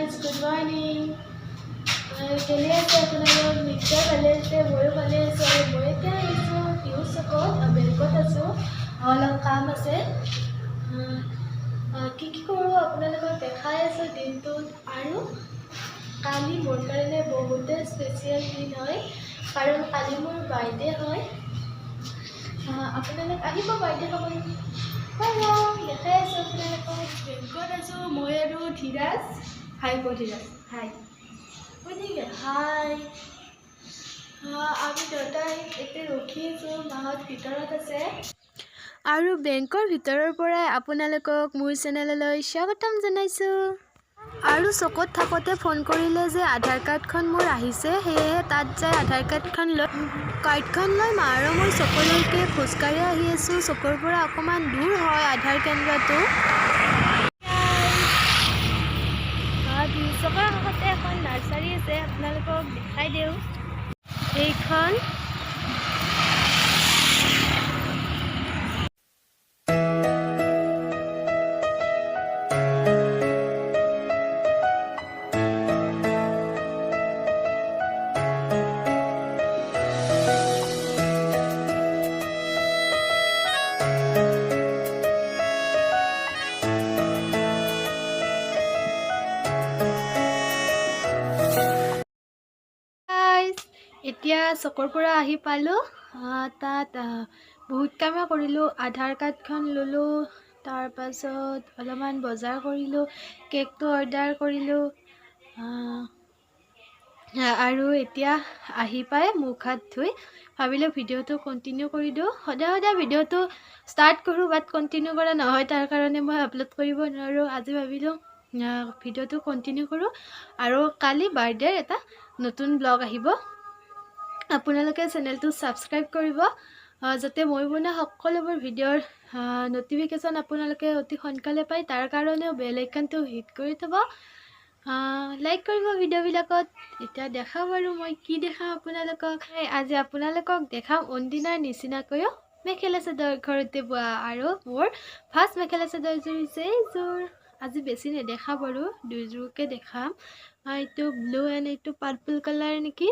guys, good morning. কেনে আছে আপোনালোক? নিশ্চয় ভালে আছে, ময়ো ভালে আছোঁ। আৰু মই এতিয়া আহিছোঁ টিউ চকত, বেংকত আছোঁ। অলপ কাম আছে। কি কৰোঁ আপোনালোকক দেখাই আছোঁ দিনটোত। আৰু কালি মোৰ কাৰণে বহুতে স্পেচিয়েল দিন হয়, কাৰণ কালি মোৰ বাৰ্থডে হয়। আপোনালোক আহিব বাৰ্থডে খাবলৈ। দেখাই আছোঁ আপোনালোকক। বেংকত আছোঁ মই আৰু ধীৰাজ। হাই কৈ ধীৰাজ, হাই কৈ ঠিক হাই। আমি দুটাই এতিয়া ৰখি আছোঁ, মাহঁত ভিতৰত আছে। আৰু বেংকৰ ভিতৰৰ পৰাই আপোনালোকক মোৰ চেনেললৈ স্বাগতম জনাইছোঁ। আৰু চকত থাকোঁতে ফোন কৰিলে যে আধাৰ কাৰ্ডখন মোৰ আহিছে, সেয়েহে তাত যাই আধাৰ কাৰ্ডখন লৈ মা আৰু মই চকলৈকে খোজকাঢ়ি আহি আছোঁ। চকৰ পৰা অকণমান দূৰ হয় আধাৰ কেন্দ্ৰটো। চকৰ কাষতে এখন নাৰ্চাৰী আছে, আপোনালোকক দেখাই দিওঁ। এইখন এতিয়া চকৰ পৰা আহি পালোঁ। তাত বহুত কামে কৰিলোঁ। আধাৰ কাৰ্ডখন ল'লোঁ, তাৰপাছত অলপমান বজাৰ কৰিলোঁ, কেকটো অৰ্ডাৰ কৰিলোঁ। আৰু এতিয়া আহি পাই মুখ হাত ধুই ভাবিলোঁ ভিডিঅ'টো কণ্টিনিউ কৰি দিওঁ। সদায় ভিডিঅ'টো ষ্টাৰ্ট কৰোঁ, বাট কণ্টিনিউ কৰা নহয়, তাৰ কাৰণে মই আপলোড কৰিব নোৱাৰোঁ। আজি ভাবিলোঁ ভিডিঅ'টো কণ্টিনিউ কৰোঁ। আৰু কালি বাৰ্থডেৰ এটা নতুন ব্লগ আহিব। আপোনালোকে চেনেলটো ছাবস্ক্ৰাইব কৰিব, যাতে মই বনোৱা সকলোবোৰ ভিডিঅ'ৰ ন'টিফিকেশ্যন আপোনালোকে অতি সোনকালে পায়। তাৰ কাৰণেও বেল আইকনটো হিট কৰি থ'ব, লাইক কৰিব ভিডিঅ'বিলাকত। এতিয়া দেখাম আৰু মই কি দেখাম আপোনালোকক। আজি আপোনালোকক দেখাম অনদিনাৰ নিচিনাকৈও মেখেলা চাদৰ ঘৰতে বোৱা। আৰু মোৰ ফাৰ্ষ্ট মেখেলা চাদৰযোৰ হৈছে এইযোৰ। আজি বেছি নেদেখাম বাৰু, দুইযোৰকে দেখাম। এইটো ব্লু এণ্ড এইটো পাৰ্পল কালাৰ নেকি।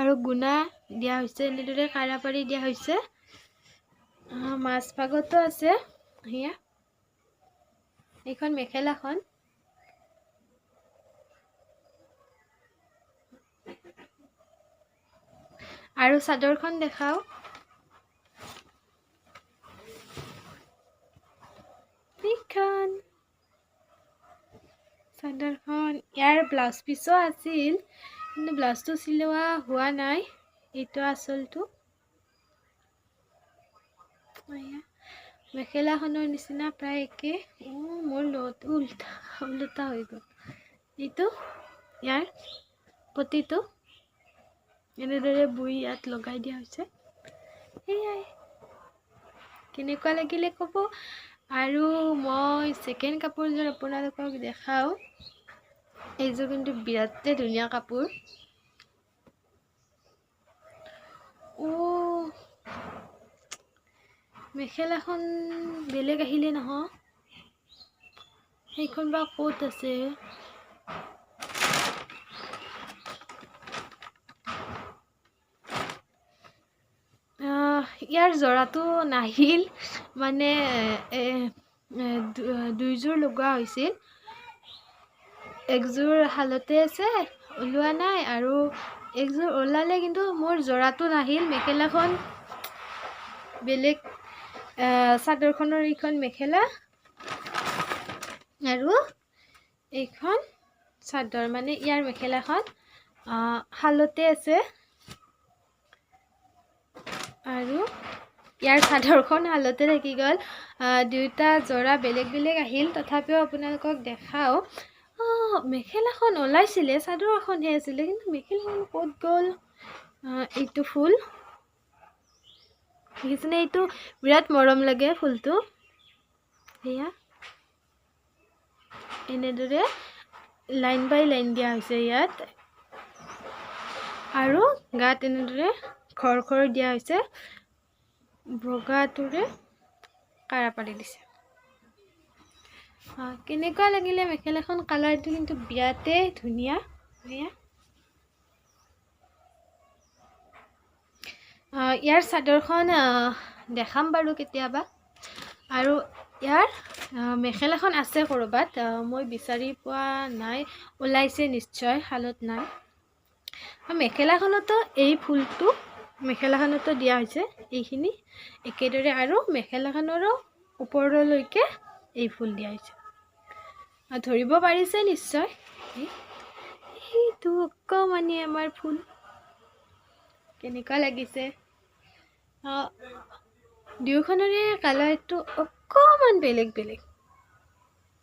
আৰু গুণা দিয়া হৈছে, এনেদৰে কাৰা পাৰি দিয়া হৈছে। মাছ ভাগতো আছে সেয়া এইখন মেখেলাখন। আৰু চাদৰখন দেখাওঁ। এইখন চাদৰখন, ইয়াৰ ব্লাউজ পিছো আছিল, কিন্তু ব্লাউজটো চিলোৱা হোৱা নাই। এইটো আচলটো মেখেলাখনৰ নিচিনা প্ৰায় একে। মোৰ লগতো ওলোটা হৈ গ'ল। এইটো ইয়াৰ পতিটো এনেদৰে বৈ ইয়াত লগাই দিয়া হৈছে। সেয়াই, কেনেকুৱা লাগিলে ক'ব। আৰু মই ছেকেণ্ড কাপোৰযোৰ আপোনালোকক দেখাওঁ। এইযোৰ কিন্তু বিৰাটেই ধুনীয়া কাপোৰ। মেখেলাখন বেলেগ আহিলে নহয়, সেইখন বা ক'ত আছে। ইয়াৰ জৰাটো নাহিল, মানে দুইযোৰ লগোৱা হৈছিল। একযোৰ হালতে আছে, ওলোৱা নাই, আৰু একযোৰ ওলালে, কিন্তু মোৰ জৰাটো নাহিল। মেখেলাখন বেলেগ, চাদৰখনৰ এইখন মেখেলা আৰু এইখন চাদৰ, মানে ইয়াৰ মেখেলাখন শালতে আছে আৰু ইয়াৰ চাদৰখন শালতে থাকি গ'ল। দুয়োটা জৰা বেলেগ বেলেগ আহিল, তথাপিও আপোনালোকক দেখাওঁ। মেখেলাখন ওলাইছিলে, চাদৰ এখনহে আছিলে, কিন্তু মেখেলাখন ক'ত গ'ল। এইটো ফুল দেখিছেনে, এইটো বিৰাট মৰম লাগে ফুলটো। সেয়া এনেদৰে লাইন বাই লাইন দিয়া হৈছে ইয়াত, আৰু গাত এনেদৰে ঘৰ ঘৰ দিয়া হৈছে, বগাটোৰে কাৰা পাৰি দিছে। কেনেকুৱা লাগিলে মেখেলাখন? কালাৰটো কিন্তু বিৰাতে ধুনীয়া। ইয়াৰ চাদৰখন দেখাম বাৰু কেতিয়াবা। আৰু ইয়াৰ মেখেলাখন আছে ক'ৰবাত, মই বিচাৰি পোৱা নাই। ওলাইছে নিশ্চয়, শালত নাই। মেখেলাখনতো এই ফুলটো মেখেলাখনতো দিয়া হৈছে এইখিনি একেদৰে, আৰু মেখেলাখনৰো ওপৰলৈকে এই ফুল দিয়া হৈছে। ধৰিব পাৰিছে নিশ্চয়, এইটো অকণমানি আমাৰ ফুল। কেনেকুৱা লাগিছে? দুয়োখনৰে কালাৰটো অকণমান বেলেগ বেলেগ।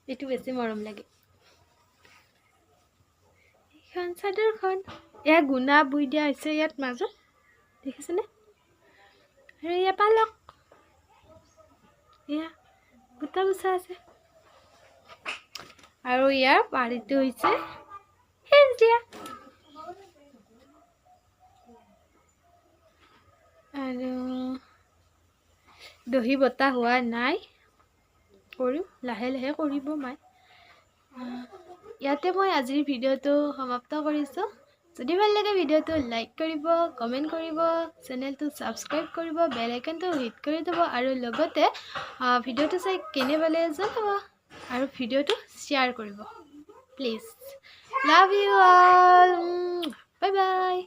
এইটো বেছি মৰম লাগে। এইখন চাদৰখন এয়া গুণা বুই দিয়া হৈছে ইয়াত মাজত, দেখিছেনে? আৰু এয়া পালক, এয়া গোটা গোচা আছে। আৰু ইয়াৰ পাৰীটো হৈছে সেউজীয়া। আৰু দহি বতা হোৱা নাই, কৰিম লাহে লাহে কৰিব মাই। ইয়াতে মই আজিৰ ভিডিঅ'টো সমাপ্ত কৰিছোঁ। যদি ভাল লাগে ভিডিঅ'টো লাইক কৰিব, কমেণ্ট কৰিব, চেনেলটো ছাবস্ক্ৰাইব কৰিব, বেল আইকনটো হিট কৰি দিব, আৰু লগতে ভিডিঅ'টো চাই কেনে পালে জনাব, আৰু ভিডিঅ'টো শ্বেয়াৰ কৰিব please. Love you all, bye bye.